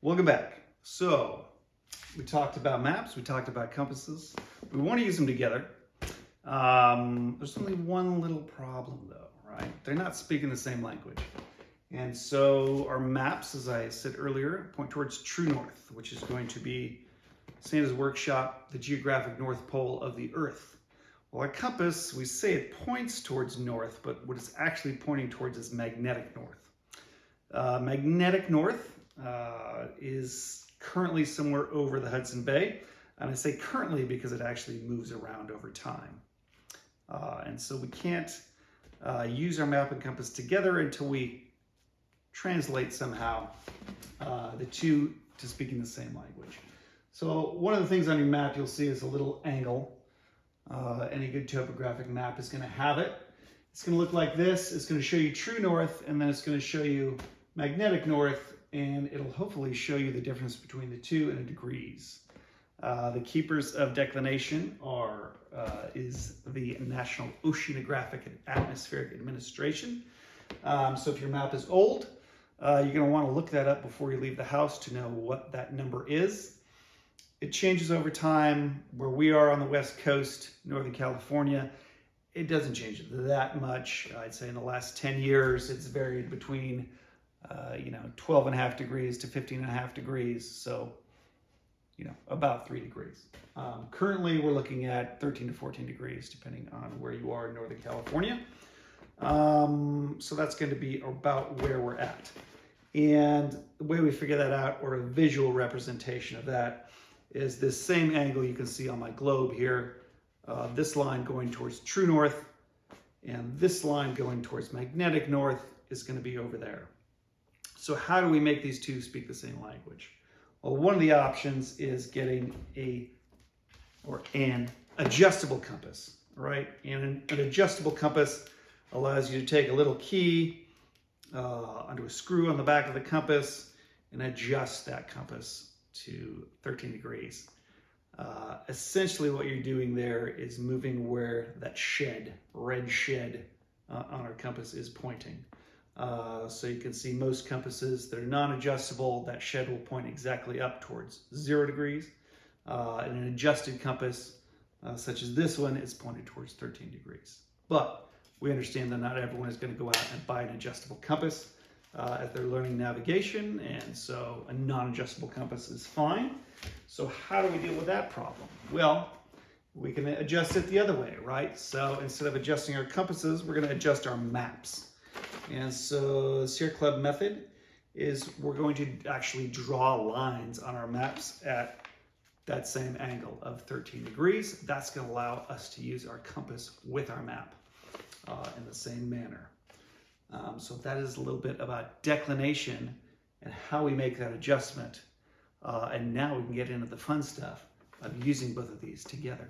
Welcome back. So we talked about maps, we talked about compasses. We want to use them together. There's only one little problem though, right? They're not speaking the same language. And so our maps, as I said earlier, point towards true north, which is going to be Santa's workshop, the geographic north pole of the earth. Well, our compass, we say it points towards north, but what it's actually pointing towards is magnetic north. Magnetic north is currently somewhere over the Hudson Bay. And I say currently because it actually moves around over time. And so we can't use our map and compass together until we translate somehow the two to speaking the same language. So one of the things on your map you'll see is a little angle. Any good topographic map is going to have it. It's going to look like this. It's going to show you true north, and then it's going to show you magnetic north, and it'll hopefully show you the difference between the two in degrees. The keepers of declination is the National Oceanographic and Atmospheric Administration. So if your map is old, you're going to want to look that up before you leave the house to know what that number is. It changes over time. Where we are on the West Coast, Northern California, it doesn't change that much. I'd say in the last 10 years, it's varied between 12.5 degrees to 15.5 degrees. So, about 3 degrees. Currently, we're looking at 13 to 14 degrees, depending on where you are in Northern California. So that's going to be about where we're at. And the way we figure that out, or a visual representation of that, is this same angle you can see on my globe here. This line going towards true north, and this line going towards magnetic north is going to be over there. So how do we make these two speak the same language? Well, one of the options is getting an adjustable compass, right? And an adjustable compass allows you to take a little key onto a screw on the back of the compass and adjust that compass to 13 degrees. Essentially what you're doing there is moving where that red shed on our compass is pointing. So you can see most compasses that are non-adjustable, that shed will point exactly up towards 0 degrees. And an adjusted compass, such as this one, is pointed towards 13 degrees. But we understand that not everyone is going to go out and buy an adjustable compass as they're learning navigation, and so a non-adjustable compass is fine. So how do we deal with that problem? Well, we can adjust it the other way, right? So instead of adjusting our compasses, we're going to adjust our maps. And so the Sierra Club method is we're going to actually draw lines on our maps at that same angle of 13 degrees. That's going to allow us to use our compass with our map in the same manner. So that is a little bit about declination and how we make that adjustment. And now we can get into the fun stuff of using both of these together.